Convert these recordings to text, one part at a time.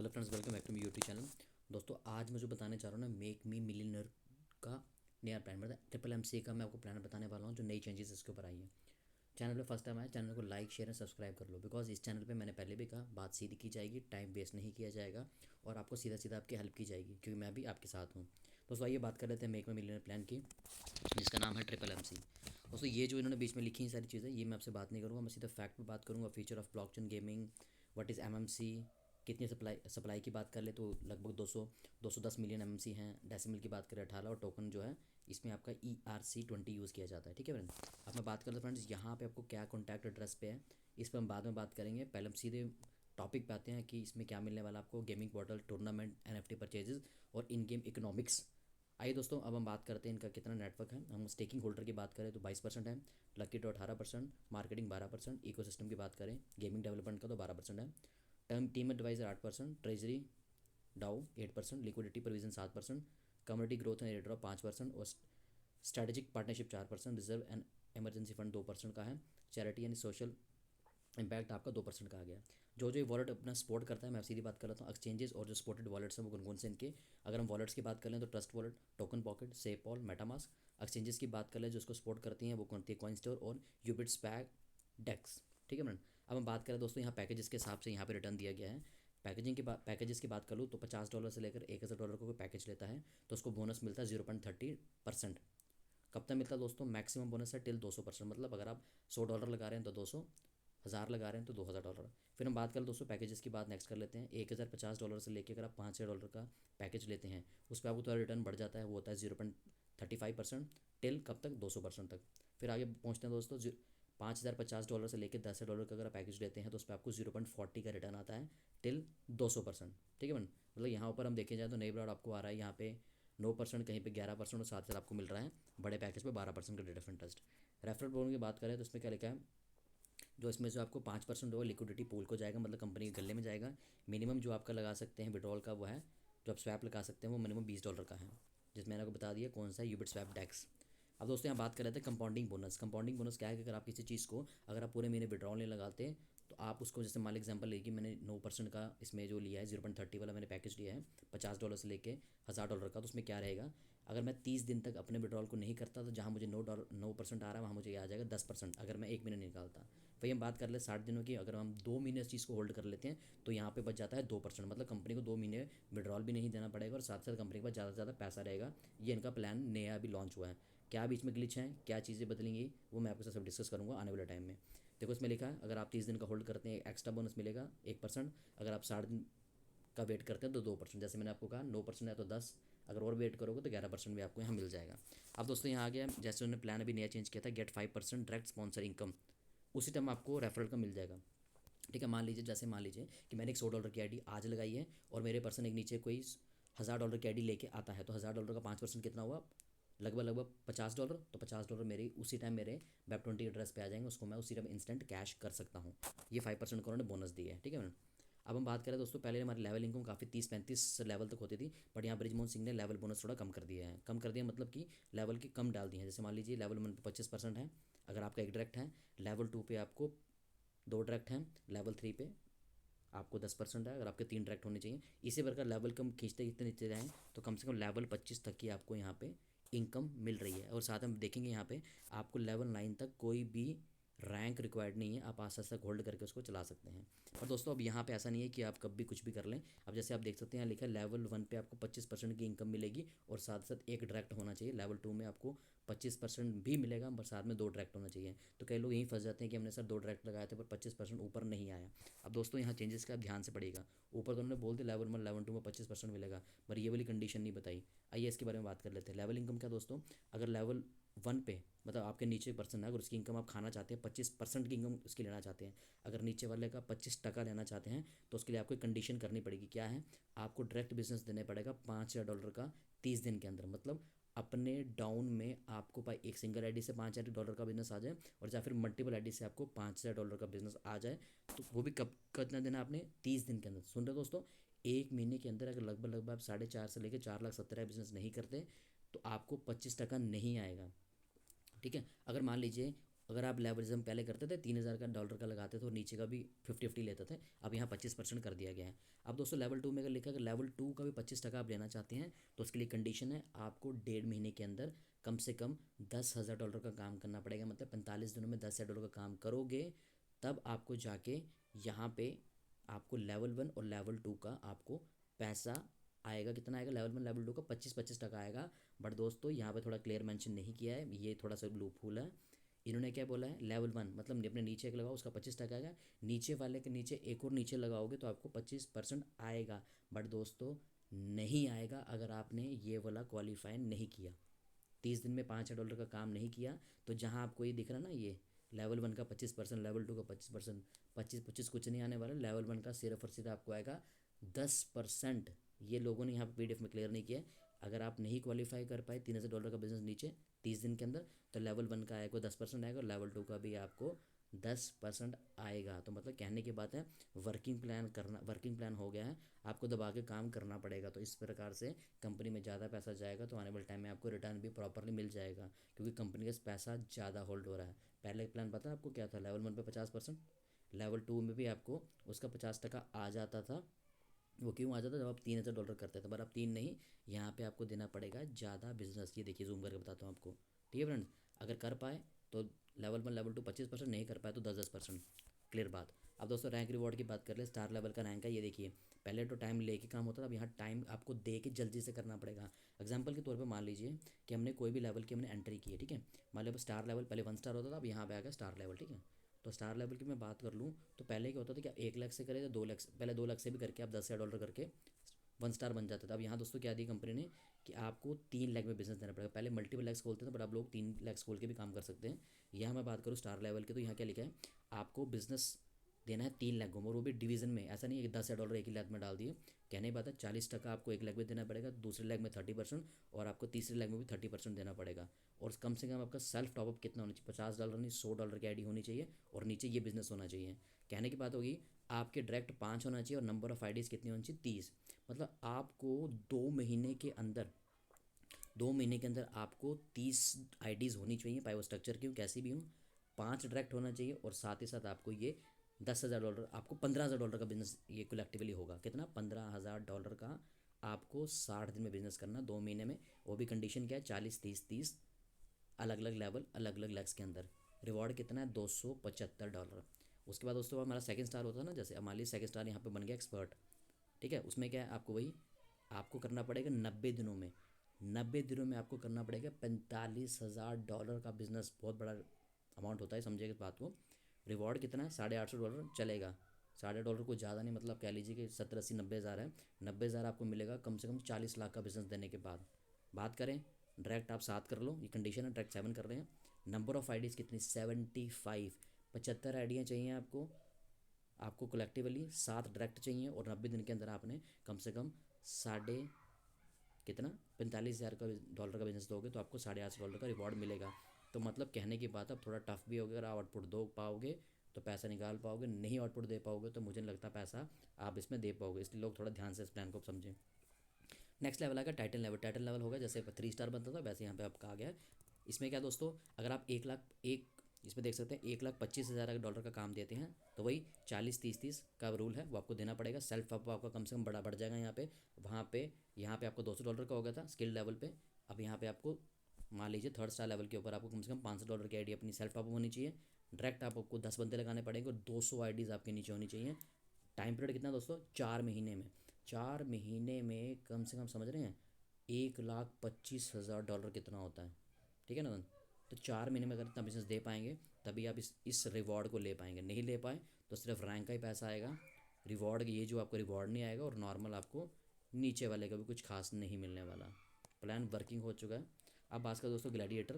Hello friends, welcome back to my YouTube channel. दोस्तों, आज मैं जो बताने चाह रहा हूँ ना, मेक मी मिलियनर का नया प्लान, मतलब ट्रिपल एम सी का मैं आपको प्लान बताने वाला हूँ, जो नई चेंजेस इसके ऊपर आई है। चैनल पे फर्स्ट टाइम आया, चैनल को लाइक शेयर एंड सब्सक्राइब कर लो, बिकॉज इस चैनल पे मैंने पहले भी कहा, बात सीधी की जाएगी, टाइम वेस्ट नहीं किया जाएगा और आपको सीधा सीधा आपकी हेल्प की जाएगी, क्योंकि मैं भी आपके साथ हूँ। दोस्तों, आइए बात कर लेते हैं मेक मी मिलियनर प्लान की, जिसका नाम है ट्रिपल एम सी। दोस्तों, ये जो इन्होंने बीच में लिखी हैं सारी चीज़ें, ये मैं आपसे बात नहीं करूँगा, मैं सीधा फैक्ट पे बात करूँगा। Future of blockchain gaming, what is MMC, कितनी सप्लाई की बात कर ले तो लगभग 210 मिलियन एमएमसी हैं। डेसिमल की बात करें 18, और टोकन जो है इसमें आपका ERC20 यूज़ किया जाता है। ठीक है फ्रेंड्स, अब मैं बात करता हूँ फ्रेंड्स, यहाँ पे आपको क्या कॉन्टैक्ट एड्रेस पे है, इस पर हम बाद में बात करेंगे। पहले हम सीधे टॉपिक पे आते हैं कि इसमें क्या मिलने वाला आपको। Gaming portal, tournament, NFT purchases और इन गेम इकोनॉमिक्स। आइए दोस्तों, अब हम बात करते हैं इनका कितना नेटवर्क है। हम स्टेकिंग होल्डर की बात करें तो 22% है, लकी ड्रॉ 18%, मार्केटिंग 12%, इकोसिस्टम की बात करें गेमिंग डेवलपमेंट का तो 12% है, टर्म टीम एडवाइजर 8%, ट्रेजरी डाउ 8%, liquidity provision 7%, community growth and air drop 5% और strategic partnership 4%, reserve and emergency fund 2% का है, चैरिटी यानी सोशल इम्पैक्ट आपका 2% का आ गया। जो जो वॉलेट अपना सपोर्ट करता है, मैं सीधी बात कर रहा हूँ, एक्सचेंजेस और जो सपोर्टेड वॉलेट्स हैं वो कौन कौन से इनके। अगर हम वॉलेट्स की बात कर लें तो Trust Wallet, Token Pocket, SafePal, MetaMask. Exchanges की बात कर लें जो इसको सपोर्ट करती हैं वो कौन सी, कॉइन स्टोर और यूबिट स्पैक, डेक्स। ठीक है फ्रेंड, अब हम बात करें दोस्तों, यहाँ पैकेजेस के हिसाब से यहाँ पे रिटर्न दिया गया है। पैकेजेस की बात कर लूँ तो $50 से लेकर $1000 का कोई पैकेज लेता है तो उसको बोनस मिलता है 0.30%। कब तक मिलता है दोस्तों? मैक्सिमम बोनस है टिल 200%, मतलब अगर आप $100 लगा रहे हैं तो 200, हज़ार लगा रहे हैं तो $2000। फिर हम बात करें दोस्तों पैकेजेस की, बात नेक्स्ट कर लेते हैं। $1050 से लेकर अगर आप $5000 का पैकेज लेते हैं उस पर आपको थोड़ा रिटर्न बढ़ जाता है, वो होता है 0.35%। टिल कब तक? 200% तक। फिर आगे पहुँचते हैं दोस्तों, $5050 से लेकर $10,000 का अगर आप पैकेज लेते हैं तो उस पर आपको 0.40 का रिटर्न आता है टिल 200%। ठीक है मैम, मतलब यहाँ ऊपर हम देखे जाए तो नई ब्रांड आपको आ रहा है यहाँ पे 9%, कहीं पे 11% और साथ साथ आपको मिल रहा है बड़े पैकेज पे 12% का rate of interest. Referral bonus की बात करें तो इसमें क्या लिखा है, जो इसमें जो आपको 5% होगा लिक्विडिटी पूल को जाएगा, मतलब कंपनी के गले में जाएगा। मिनिमम जो आपका लगा सकते हैं विड्रॉल का वो है, जो आप स्वैप लगा सकते हैं वो मिनिमम $20 का है, जिसमें मैंने आपको बता दिया कौन सा है, यूबिट स्वैप डेक्स। अब दोस्तों यहाँ बात कर रहे थे कंपाउंडिंग बोनस। कंपाउंडिंग बोनस क्या है कि अगर आप किसी चीज़ को, अगर आप पूरे महीने विड्रॉल नहीं लगाते तो आप उसको, जैसे मान लीजिए एग्जाम्पल लेगी, मैंने 9% का इसमें जो लिया है, 0.30 वाला मैंने पैकेज लिया है $50 से लेके $1000 का, तो उसमें क्या रहेगा, अगर मैं 30 दिन तक अपने विड्रॉल को नहीं करता तो जहाँ मुझे 9% आ रहा है वहाँ मुझे आ जाएगा 10%, अगर मैं एक महीने नहीं निकालता। वही हम बात कर ले 60 दिनों की, अगर हम 2 महीने इस चीज़ को होल्ड कर लेते हैं तो यहाँ पे बच जाता है 2%, मतलब कंपनी को 2 महीने विड्रॉल भी नहीं देना पड़ेगा और साथ साथ कंपनी के पास ज़्यादा से ज़्यादा पैसा रहेगा। ये इनका प्लान नया अभी लॉन्च हुआ है। क्या बीच में ग्लिच है, क्या चीज़ें बदलेंगी, वो मैं आपके साथ सब डिस्कस करूँगा आने वाले टाइम में। देखो इसमें लिखा है, अगर आप 30 दिन का होल्ड करते हैं एक्स्ट्रा बोनस मिलेगा 1%, अगर आप 60 दिन का वेट करते हैं तो 2%, जैसे मैंने आपको कहा 9% है तो 10, अगर और वेट करोगे तो 11% भी आपको यहाँ मिल जाएगा। अब दोस्तों यहाँ आ गया, जैसे उन्होंने प्लान अभी नया चेंज किया था, गेट 5% डायरेक्ट स्पॉन्सर इनकम, उसी टाइम आपको रेफरल का मिल जाएगा। ठीक है, मान लीजिए कि मैंने एक $100 की आईडी आज लगाई है और मेरे पर्सन एक नीचे कोई $1000 की आईडी लेके आता है, तो $1000 का 5% कितना हुआ, लगभग लगभग $50। तो $50 मेरे उसी टाइम मेरे Web20 एड्रेस पे आ जाएंगे, उसको मैं उसी टाइम इंस्टेंट कैश कर सकता हूँ। ये 5% को उन्होंने बोनस दिया है। ठीक है मैम, अब हम बात करें दोस्तों, पहले हमारी लेवल इनकम काफ़ी 30-35 लेवल तक होती थी, बट यहाँ ब्रिजमोहन सिंह ने लेवल बोनस थोड़ा कम कर दिया है। कम कर दिया मतलब कि लेवल की कम डाल दी है। जैसे मान लीजिए लेवल 1 पे 25% है अगर आपका एक डायरेक्ट है, लेवल 2 पे आपको 2 डायरेक्ट हैं, लेवल 3 पे आपको 10% है अगर आपके 3 डायरेक्ट होने चाहिए। इसी प्रकार लेवल कम खींचते खींचते नीचे जाएँ तो कम से कम लेवल 25 तक की आपको यहाँ पे इनकम मिल रही है। और साथ में देखेंगे यहाँ पे आपको लेवल 9 तक कोई भी रैंक रिक्वायर्ड नहीं है, आप आसानी से होल्ड करके उसको चला सकते हैं। पर दोस्तों अब यहाँ पे ऐसा नहीं है कि आप कभी कुछ भी कर लें। अब जैसे आप देख सकते हैं लिखा है लेवल 1 पे आपको 25% की इनकम मिलेगी और साथ साथ एक डायरेक्ट होना चाहिए। लेवल 2 में आपको 25% भी मिलेगा पर साथ में 2 डायरेक्ट होना चाहिए। तो कई लोग यहीं फंस जाते हैं कि हमने सर 2 डायरेक्ट लगाए थे पर 25% ऊपर नहीं आया। अब दोस्तों यहाँ चेंजेस का आप ध्यान से पड़ेगा, ऊपर तो उन्होंने बोल दिया लेवल 1 लेवल 2 में 25% मिलेगा, पर ये वाली कंडीशन नहीं बताई। आइए इसके बारे में बात कर लेते हैं। लेवल इनकम क्या दोस्तों, अगर लेवल 1 पे मतलब आपके नीचे पर्सन है, अगर उसकी इनकम आप खाना चाहते हैं, 25% की इनकम उसकी लेना चाहते हैं, अगर नीचे वाले का 25% लेना चाहते हैं तो उसके लिए आपको एक कंडीशन करनी पड़ेगी। क्या है, आपको डायरेक्ट बिजनेस देने पड़ेगा $5000 का 30 दिन के अंदर। मतलब अपने डाउन में आपको एक सिंगल आईडी से $5000 का बिजनेस आ जाए और या फिर मल्टीपल आईडी से आपको $5000 का बिजनेस आ जाए, तो वो भी कब कितना देना आपने, 30 दिन के अंदर। सुन रहे दोस्तों, एक महीने के अंदर अगर लगभग लगभग आप 4.5 से लेकर 4,70,000 बिजनेस नहीं करते तो आपको 25% नहीं आएगा। ठीक है, अगर मान लीजिए अगर आप लेवरेज हम पहले करते थे 3,000 का डॉलर का लगाते थे और नीचे का भी 50-50 लेते थे, अब यहाँ 25% कर दिया गया है। अब दोस्तों लेवल 2 में अगर लिखा है कि लेवल 2 का भी 25% आप लेना चाहते हैं तो उसके लिए कंडीशन है आपको 1.5 महीने के अंदर कम से कम $10,000 का काम करना पड़ेगा। मतलब 45 दिनों में $10,000 का काम करोगे तब आपको जाके यहाँ पे आपको लेवल 1 और लेवल 2 का आपको पैसा आएगा। कितना आएगा? लेवल 1 लेवल 2 का 25% आएगा। बट दोस्तों यहाँ पे थोड़ा क्लियर मेंशन नहीं किया है, ये थोड़ा सा लूप होल है। इन्होंने क्या बोला है, लेवल 1 मतलब अपने नीचे एक लगाओ उसका 25% आएगा, नीचे वाले के नीचे एक और नीचे लगाओगे तो आपको 25% आएगा। बट दोस्तों नहीं आएगा अगर आपने ये वाला क्वालिफाई नहीं किया, 30 दिन में $5,000 का काम नहीं किया। तो जहाँ आपको ये दिख रहा है ना, ये लेवल 1 का 25%, लेवल 2 का 25%, 25-25 कुछ नहीं आने वाला। लेवल 1 का सिर्फ और सिर्फ आपको आएगा 10%। ये लोगों ने यहाँ पे PDF में क्लियर नहीं किया है। अगर आप नहीं क्वालिफाई कर पाए $3,000 का बिजनेस नीचे 30 दिन के अंदर, तो लेवल 1 का आएगा 10% आएगा और लेवल 2 का भी आपको 10% आएगा। तो मतलब कहने की बात है, वर्किंग प्लान हो गया है, आपको दबा के काम करना पड़ेगा। तो इस प्रकार से कंपनी में ज़्यादा पैसा जाएगा तो आने वाले टाइम में आपको रिटर्न भी प्रॉपरली मिल जाएगा, क्योंकि कंपनी का पैसा ज़्यादा होल्ड हो रहा है। पहले प्लान पता है आपको क्या था? लेवल 1 पे 50%, लेवल 2 में भी आपको उसका 50% आ जाता था। वो क्यों आ जाता? जब आप $3,000 करते थे, पर अब 3 नहीं, यहाँ पे आपको देना पड़ेगा ज़्यादा बिजनेस। ये देखिए जूम करके बताता हूँ आपको, ठीक है फ्रेंड्स। अगर कर पाए तो लेवल 1 लेवल 2 25%, नहीं कर पाए तो 10-10%। क्लियर बात। अब दोस्तों रैंक रिवॉर्ड की बात कर ले। स्टार लेवल का रैंक है, ये देखिए। पहले तो टाइम लेके काम होता था, अब यहाँ टाइम आपको दे के जल्दी से करना पड़ेगा। एग्जाम्पल के तौर पर मान लीजिए कि हमने कोई भी लेवल की हमने एंट्री की है, ठीक है। मान लो स्टार लेवल पहले 1 स्टार होता था, अब यहाँ पे आ गया स्टार लेवल, ठीक है। तो स्टार लेवल की मैं बात कर लूँ तो पहले क्या होता था कि 1 लाख से करे तो 2 लाख, पहले 2 लाख से भी करके आप $10,000 करके 1 स्टार बन जाता था। अब यहाँ दोस्तों क्या दी कंपनी ने कि आपको 3 लाख में बिजनेस देना पड़ेगा। पहले मल्टीपल लैक्स खोलते थे, बट आप लोग 3 लाख खोल के भी काम कर सकते हैं। यहाँ मैं बात करूँ स्टार लेवल की, तो यहाँ क्या लिखा है, आपको बिजनेस देना है 3 लाख को, और वो भी डिवीजन में। ऐसा नहीं है कि $10,000 एक ही लाख में डाल दिए। कहने की बात है 40% आपको 1 लाख में देना पड़ेगा, दूसरे लाख में 30% और आपको तीसरे लाख में भी 30% देना पड़ेगा। और कम से कम आपका सेल्फ टॉपअप कितना होना चाहिए? $50 नहीं, $100 की आईडी होनी चाहिए और नीचे ये बिजनेस होना चाहिए। कहने की बात होगी आपके डायरेक्ट 5 होना चाहिए और नंबर ऑफ आईडीज़ कितनी होनी चाहिए? 30। मतलब आपको 2 महीने के अंदर 2 महीने के अंदर आपको 30 आईडीज़ होनी चाहिए, पाइव स्ट्रक्चर की कैसी भी हूँ। 5 डायरेक्ट होना चाहिए और साथ ही साथ आपको ये $10,000, आपको $15,000 का बिजनेस ये कलेक्टिवली होगा। कितना? $15,000 का आपको 60 दिन में बिजनेस करना, 2 महीने में। वो भी कंडीशन क्या है? 40-30-30 अलग अलग लेवल, अलग अलग लैक्स के अंदर। रिवॉर्ड कितना है? $275। उसके बाद दोस्तों हमारा सेकंड स्टार होता है ना, जैसे हमारे लिए सेकंड स्टार यहाँ पे बन गया एक्सपर्ट, ठीक है। उसमें क्या है, आपको वही आपको करना पड़ेगा 90 दिनों में। 90 दिनों में आपको करना पड़ेगा $45,000 का बिजनेस। बहुत बड़ा अमाउंट होता है, समझिएगा इस बात को। रिवॉर्ड कितना है? $850 चलेगा। $850 को ज़्यादा नहीं, मतलब कह लीजिए कि 70-80-90 हज़ार है। 90 हज़ार आपको मिलेगा कम से कम 40 लाख का बिजनेस देने के बाद। बात करें डायरेक्ट, आप 7 कर लो, ये कंडीशन है, डायरेक्ट 7 कर रहे हैं। नंबर ऑफ आईडीज़ कितनी? 75। 75 आईडियाँ चाहिए आपको। आपको कलेक्टिवली 7 डायरेक्ट चाहिए और 90 दिन के अंदर आपने कम से कम साढ़े कितना $45,000 का बिजनेस दोगे तो आपको $850 का रिवॉर्ड मिलेगा। तो मतलब कहने की बात, अब थोड़ा टफ भी होगा। अगर आप आउटपुट दो पाओगे तो पैसा निकाल पाओगे, नहीं आउटपुट दे पाओगे तो मुझे नहीं लगता पैसा आप इसमें दे पाओगे। इसलिए लोग थोड़ा ध्यान से इस प्लान को समझें। नेक्स्ट लेवल आएगा टाइटन लेवल। टाइटन लेवल होगा जैसे 3 स्टार बनता था वैसे यहाँ पे आपका आ गया है। इसमें क्या दोस्तों, अगर आप 1 लाख इसमें देख सकते हैं 1,25,000 का काम देते हैं तो वही 40-30-30 का रूल है, वो आपको देना पड़ेगा। सेल्फ अप आपका कम से कम बड़ा बढ़ जाएगा। यहाँ पे आपको $200 का हो गया था स्किल लेवल पे। अब यहाँ पे आपको मान लीजिए 3rd स्टार लेवल के ऊपर आपको कम से कम $500 की आईडी अपनी सेल्फ अप होनी चाहिए। डायरेक्ट आपको 10 बंदे लगाने पड़ेंगे और 200 आईडीज़ आपके नीचे होनी चाहिए। टाइम पीरियड कितना दोस्तों? 4 महीने में। 4 महीने में कम से कम, समझ रहे हैं, $1,25,000 कितना होता है, ठीक है ना। तो 4 महीने में अगर इतना बिजनेस दे पाएंगे तभी आप इस रिवॉर्ड को ले पाएंगे। नहीं ले पाए तो सिर्फ रैंक का ही पैसा आएगा, रिवॉर्ड ये जो आपको रिवॉर्ड नहीं आएगा, और नॉर्मल आपको नीचे वाले का भी कुछ खास नहीं मिलने वाला। प्लान वर्किंग हो चुका है। अब बात करें दोस्तों ग्लैडिएटर।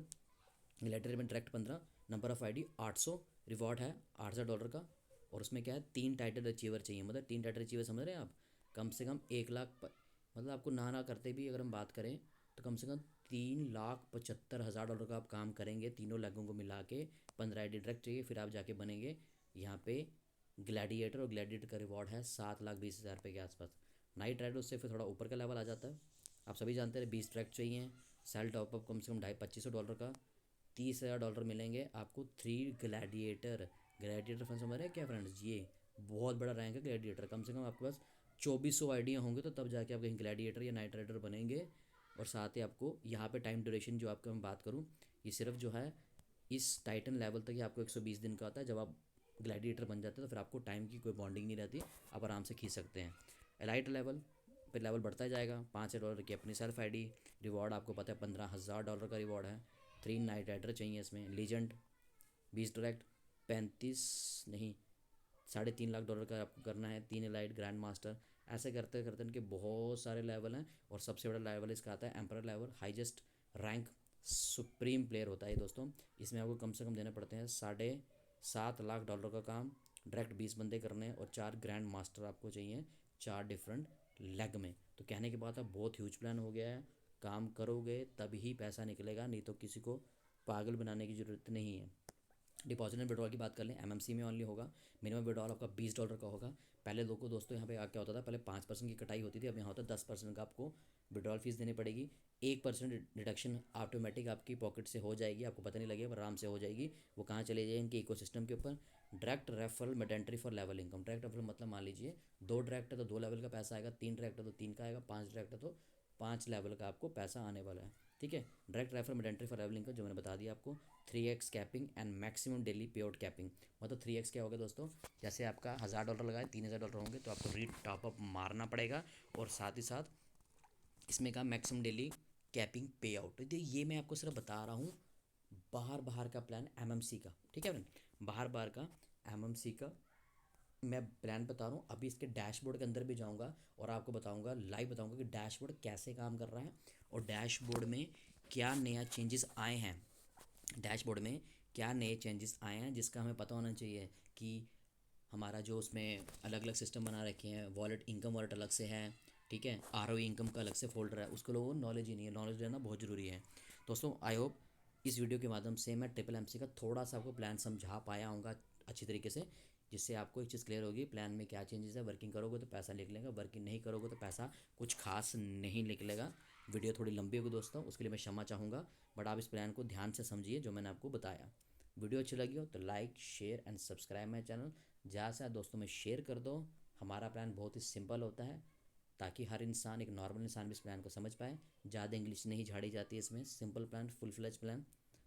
ग्लैडिएटर में direct 15, number of ID 800, reward है $8,000 का। और उसमें क्या है, 3 टाइटल अचीवर चाहिए। मतलब 3 टाइटल अचीवर समझ रहे हैं आप, कम से कम 1 लाख मतलब आपको ना करते भी अगर हम बात करें तो कम से कम $3,75,000 का आप काम करेंगे तीनों लैगों को मिला के। 15 आईडी डायरेक्ट चाहिए, फिर आप जाके बनेंगे यहाँ पे ग्लैडिएटर। और ग्लैडिएटर का रिवॉर्ड है $7,20,000 के आसपास। नाइट राइडर उससे फिर थोड़ा ऊपर का लेवल आ जाता है। आप सभी जानते हैं 20 ट्रैक चाहिए। सेल टॉपअप कम से कम $2,500 का। $30,000 मिलेंगे आपको 3 ग्लैडिएटर। ग्लैडिएटर फंड समझ रहे हैं क्या फ्रेंड्स? ये बहुत बड़ा रैंक है ग्लैडिएटर। कम से कम आपके पास 2400 आइडिया होंगे तो तब जाके आप कहीं ग्लैडिएटर या नाइट राइडर बनेंगे। और साथ ही आपको यहाँ पे टाइम ड्यूरेशन जो आपका मैं बात करूँ, ये सिर्फ जो है इस टाइटन लेवल तक ही आपको 120 दिन का होता है। जब आप ग्लैडिएटर बन जाते हैं तो फिर आपको टाइम की कोई बॉन्डिंग नहीं रहती, आप आराम से खींच सकते हैं। एलाइट लेवल, फिर लेवल बढ़ता ही जाएगा। $5,000 की अपनी सेल्फ आईडी। रिवॉर्ड आपको पता है $15,000 का रिवॉर्ड है। 3 नाइट राइडर चाहिए इसमें। लीजेंड 20 डायरेक्ट, 35 नहीं $3.5 लाख का आपको करना है। 3 एलाइट ग्रैंड मास्टर। ऐसे करते करते इनके बहुत सारे लेवल हैं। और सबसे बड़ा लेवल इसका आता है emperor level, highest rank supreme player होता है दोस्तों। इसमें आपको कम से कम देने पड़ते हैं $7.5 लाख का काम। डायरेक्ट 20 बंदे करने हैं और 4 ग्रैंड मास्टर आपको चाहिए 4 डिफरेंट लेग में। तो कहने की बात है बहुत ह्यूज प्लान हो गया है। काम करोगे तभी ही पैसा निकलेगा, नहीं तो किसी को पागल बनाने की ज़रूरत नहीं है। डिपॉजिट एंड विड्रॉल की बात कर लें, एमएमसी में ऑनली होगा। मिनिमम विड्रॉल आपका $20 का होगा। पहले दोस्तों यहाँ पे क्या होता था, पहले 5% की कटाई होती थी, अब यहाँ होता है 10% का आपको विड्रॉल फीस देनी पड़ेगी। 1% डिडक्शन ऑटोमेटिक आपकी पॉकेट से हो जाएगी, आपको पता नहीं लगेगा, आराम से हो जाएगी। वो कहाँ चले जाए इनके इकोसिस्टम के ऊपर। Direct referral mandatory for level income. Direct referral मतलब मान लीजिए 2 डायरेक्ट है तो 2 लेवल का पैसा आएगा, 3 डायरेक्ट है तो 3 का आएगा, 5 डायरेक्ट है तो 5 लेवल का आपको पैसा आने वाला है। ठीक है। Direct referral mandatory for level income जो मैंने बता दिया आपको। 3x capping and maximum daily पे आउट कैपिंग। मतलब 3x क्या होगा दोस्तों, जैसे आपका $1,000 लगाए, $3,000 होंगे तो आपको री टॉप अप मारना पड़ेगा। और साथ ही साथ इसमें का मैक्सिमम डेली कैपिंग पे आउट। तो ये मैं आपको सिर्फ बता रहा हूँ बाहर बाहर का प्लान एमएमसी का। ठीक है फ्रेंड, बाहर बाहर का एमएमसी का मैं प्लान बता रहा हूँ। अभी इसके डैशबोर्ड के अंदर भी जाऊँगा और आपको बताऊँगा, लाइव बताऊँगा कि डैशबोर्ड कैसे काम कर रहा है और डैशबोर्ड में क्या नया चेंजेस आए हैं। डैशबोर्ड में क्या नए चेंजेस आए हैं जिसका हमें पता होना चाहिए कि हमारा जो उसमें अलग अलग सिस्टम बना रखे हैं। वॉलेट, इनकम वॉलेट अलग से है, ठीक है। आरओ इनकम का अलग से फोल्डर है, उसको लोगों को नॉलेज ही नहीं है। नॉलेज लेना बहुत ज़रूरी है दोस्तों। आई होप इस वीडियो के माध्यम से मैं ट्रिपल एमसी का थोड़ा सा आपको प्लान समझा पाया हूँगा अच्छी तरीके से, जिससे आपको एक चीज़ क्लियर होगी प्लान में क्या चेंजेस है। वर्किंग करोगे तो पैसा निकलेगा, वर्किंग नहीं करोगे तो पैसा कुछ खास नहीं निकलेगा। वीडियो थोड़ी लंबी होगी दोस्तों, उसके लिए मैं क्षमा चाहूँगा, बट आप इस प्लान को ध्यान से समझिए जो मैंने आपको बताया। वीडियो अच्छी लगी हो तो like share and subscribe my channel. ज़्यादा से ज़्यादा दोस्तों में शेयर कर दो। हमारा प्लान बहुत ही सिंपल होता है ताकि हर इंसान, एक नॉर्मल इंसान भी इस प्लान को समझ पाए। ज़्यादा इंग्लिश नहीं झाड़ी जाती है इसमें। Simple plan, full fledge plan,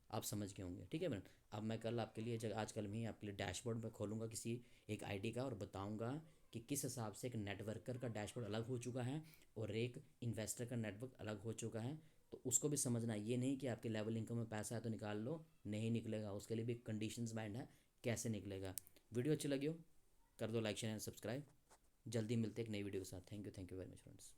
आप समझ गए होंगे। ठीक है मैडम। अब मैं कल आपके लिए, आज कल में ही आपके लिए डैशबोर्ड में खोलूँगा किसी एक आईडी का और बताऊँगा कि किस हिसाब से एक नेटवर्कर का डैशबोर्ड अलग हो चुका है और एक इन्वेस्टर का नेटवर्क अलग हो चुका है। तो उसको भी समझना, ये नहीं कि आपके लेवल इनकम में पैसा है तो निकाल लो, नहीं निकलेगा। उसके लिए भी कंडीशंस माइंड है कैसे निकलेगा। वीडियो अच्छी लगी हो कर दो लाइक शेयर एंड सब्सक्राइब। जल्दी मिलते एक नई वीडियो के साथ। Thank you very much friends.